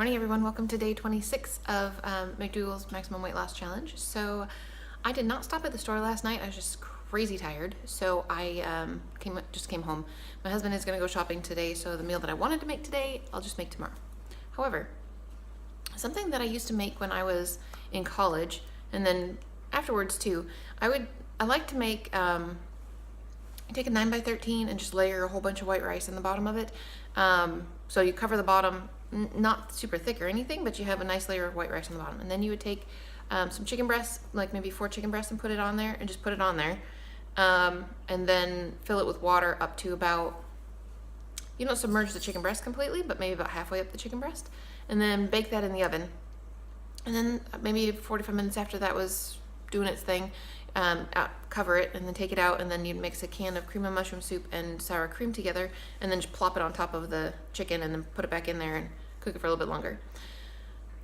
morning, everyone. Welcome to day 26 of McDougall's Maximum Weight Loss Challenge. So I did not stop at the store last night. I was just crazy tired. So I just came home. My husband is going to go shopping today, so the meal that I wanted to make today, I'll just make tomorrow. However, something that I used to make when I was in college, and then afterwards too, I like to make, take a 9x13 and just layer a whole bunch of white rice in the bottom of it. So you cover the bottom, not super thick or anything, but you have a nice layer of white rice on the bottom. And then you would take some chicken breasts, like maybe 4 chicken breasts, and put it on there, and just put it on there. And then fill it with water up to about, you don't submerge the chicken breast completely, but maybe about halfway up the chicken breast. And then bake that in the oven. And then maybe 45 minutes after that was doing its thing, cover it and then take it out, and then you'd mix a can of cream of mushroom soup and sour cream together, and then just plop it on top of the chicken and then put it back in there and cook it for a little bit longer.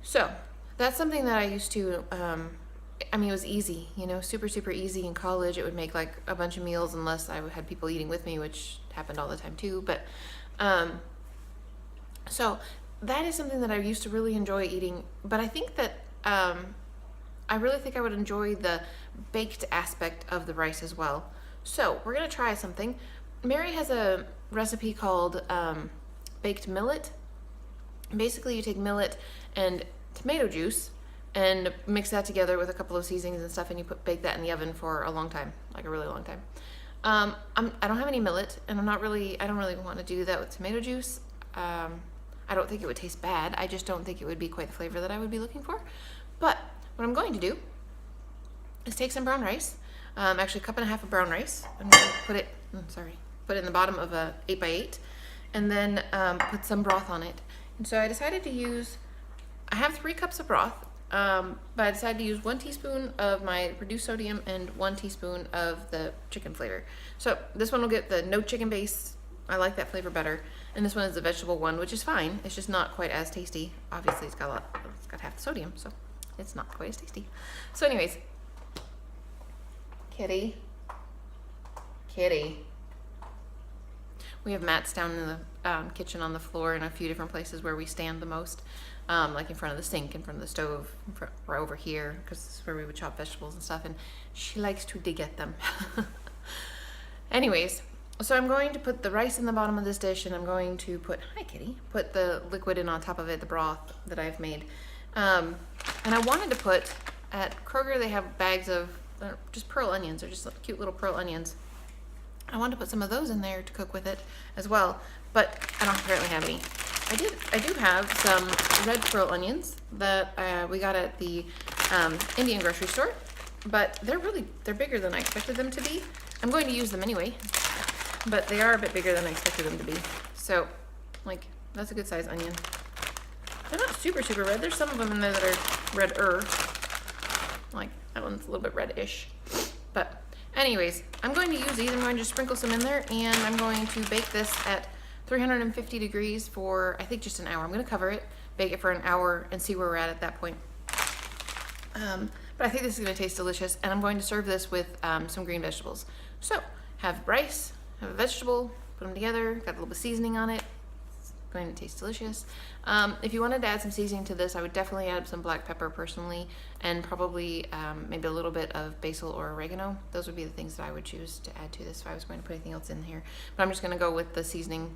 So that's something that I used to, I mean, it was easy, you know, super easy. In college, it would make like a bunch of meals unless I had people eating with me, which happened all the time too. But so that is something that I used to really enjoy eating. But I think that I really think I would enjoy the baked aspect of the rice as well. So we're gonna try something. Mary has a recipe called baked millet. Basically, you take millet and tomato juice and mix that together with a couple of seasonings and stuff, and you bake that in the oven for a long time, like a really long time. I don't have any millet, and I don't really want to do that with tomato juice. I don't think it would taste bad. I just don't think it would be quite the flavor that I would be looking for. But what I'm going to do is take some brown rice, actually 1.5 cups of brown rice. I'm going to put it in the bottom of a 8x8, and then put some broth on it. And so I decided to use, I have 3 cups of broth, but I decided to use 1 teaspoon of my reduced sodium and 1 teaspoon of the chicken flavor. So this one will get the no chicken base. I like that flavor better. And this one is the vegetable one, which is fine. It's just not quite as tasty. Obviously, it's got half the sodium, so it's not quite as tasty. So anyways, Kitty. We have mats down in the kitchen on the floor and a few different places where we stand the most, like in front of the sink, in front of the stove, or over here, because this is where we would chop vegetables and stuff, and she likes to dig at them. Anyways, so I'm going to put the rice in the bottom of this dish, and I'm going to put, hi Kitty, put the liquid in on top of it, the broth that I've made. And I wanted to put, at Kroger they have bags of just pearl onions, or just cute little pearl onions. I wanted to put some of those in there to cook with it as well, but I don't currently have any. I do have some red pearl onions that we got at the Indian grocery store, but they're bigger than I expected them to be. I'm going to use them anyway, but they are a bit bigger than I expected them to be. So, like, that's a good size onion. They're not super red. There's some of them in there that are redder. Like, that one's a little bit reddish. But anyways, I'm going to use these. I'm going to sprinkle some in there, and I'm going to bake this at 350 degrees for, I think, just an hour. I'm going to cover it, bake it for an hour, and see where we're at that point. But I think this is going to taste delicious, and I'm going to serve this with some green vegetables. So, have rice, have a vegetable, put them together, got a little bit of seasoning on it. It's going to taste delicious. If you wanted to add some seasoning to this, I would definitely add some black pepper personally, and probably maybe a little bit of basil or oregano. Those would be the things that I would choose to add to this if I was going to put anything else in here. But I'm just going to go with the seasoning.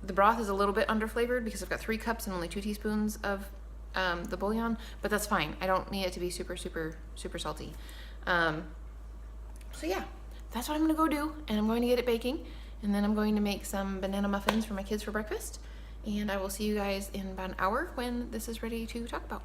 The broth is a little bit underflavored because I've got 3 cups and only 2 teaspoons of the bouillon, but that's fine. I don't need it to be super salty. So yeah, that's what I'm going to go do, and I'm going to get it baking, and then I'm going to make some banana muffins for my kids for breakfast. And I will see you guys in about an hour when this is ready to talk about.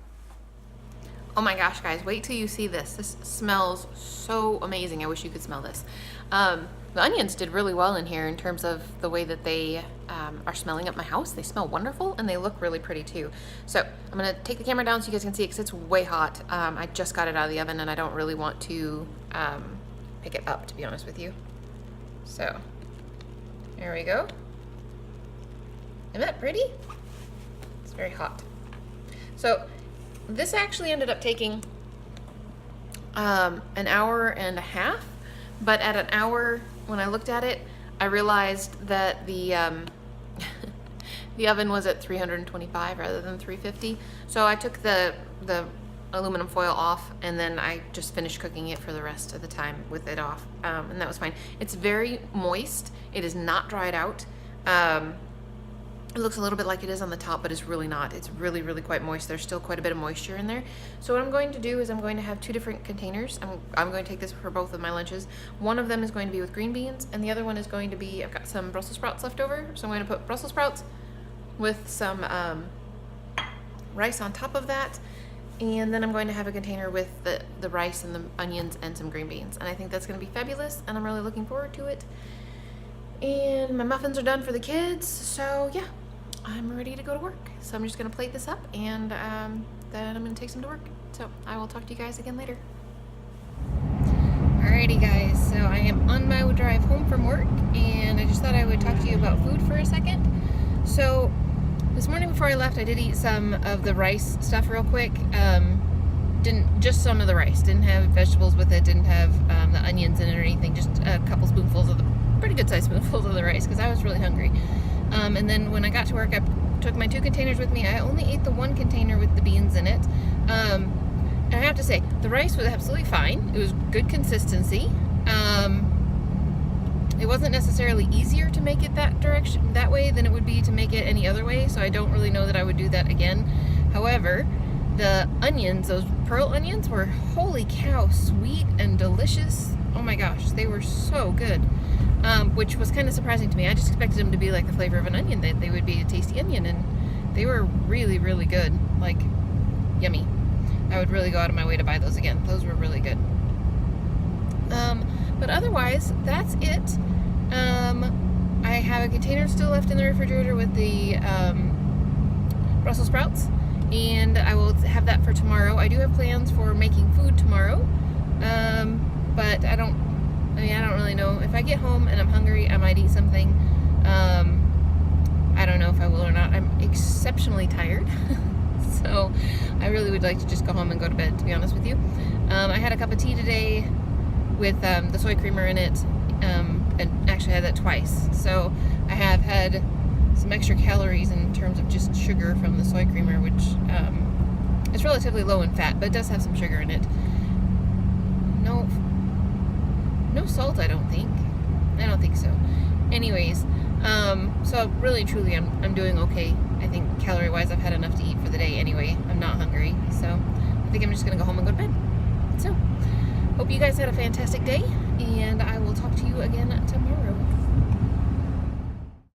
Oh my gosh, guys, wait till you see this. This smells so amazing. I wish you could smell this. The onions did really well in here in terms of the way that they are smelling up my house. They smell wonderful, and they look really pretty too. So I'm gonna take the camera down so you guys can see it, because it's way hot. I just got it out of the oven, and I don't really want to pick it up, to be honest with you. So there we go. Isn't that pretty? It's very hot. So this actually ended up taking an hour and a half, but at an hour, when I looked at it, I realized that the The oven was at 325 rather than 350. So I took the aluminum foil off, and then I just finished cooking it for the rest of the time with it off, and that was fine. It's very moist. It is not dried out. It looks a little bit like it is on the top, but it's really not. It's really, really quite moist. There's still quite a bit of moisture in there. So what I'm going to do is I'm going to have two different containers. I'm going to take this for both of my lunches. One of them is going to be with green beans, and the other one is going to be, I've got some Brussels sprouts left over, so I'm going to put Brussels sprouts with some rice on top of that. And then I'm going to have a container with the rice and the onions and some green beans. And I think that's going to be fabulous, and I'm really looking forward to it. And my muffins are done for the kids, so yeah, I'm ready to go to work. So I'm just going to plate this up, and then I'm going to take some to work. So I will talk to you guys again later. Alrighty guys, so I am on my drive home from work, and I just thought I would talk to you about food for a second. So this morning before I left, I did eat some of the rice stuff real quick. Just some of the rice. Didn't have vegetables with it. Didn't have the onions in it or anything. Just a couple spoonfuls of the pretty good sized spoonfuls of the rice because I was really hungry. And then when I got to work, I took my 2 containers with me. I only ate the 1 container with the beans in it. And I have to say, the rice was absolutely fine. It was good consistency. It wasn't necessarily easier to make it that way than it would be to make it any other way, so I don't really know that I would do that again. However, the onions, those pearl onions, were holy cow, sweet and delicious. Oh my gosh, they were so good, which was kind of surprising to me. I just expected them to be like the flavor of an onion, that they would be a tasty onion, and they were really, really good, like yummy. I would really go out of my way to buy those again. Those were really good. But otherwise, that's it. I have a container still left in the refrigerator with the Brussels sprouts, and I will have that for tomorrow. I do have plans for making food tomorrow, but I don't really know. If I get home and I'm hungry, I might eat something. I don't know if I will or not. I'm exceptionally tired. So I really would like to just go home and go to bed, to be honest with you. I had a cup of tea today with the soy creamer in it, and actually had that twice. So I have had some extra calories in terms of just sugar from the soy creamer, which is relatively low in fat, but it does have some sugar in it. No salt, I don't think. I don't think so. Anyways, so really and truly I'm doing okay. I think calorie-wise I've had enough to eat for the day anyway. I'm not hungry, so I think I'm just gonna go home and go to bed. So, hope you guys had a fantastic day, and I will talk to you again tomorrow.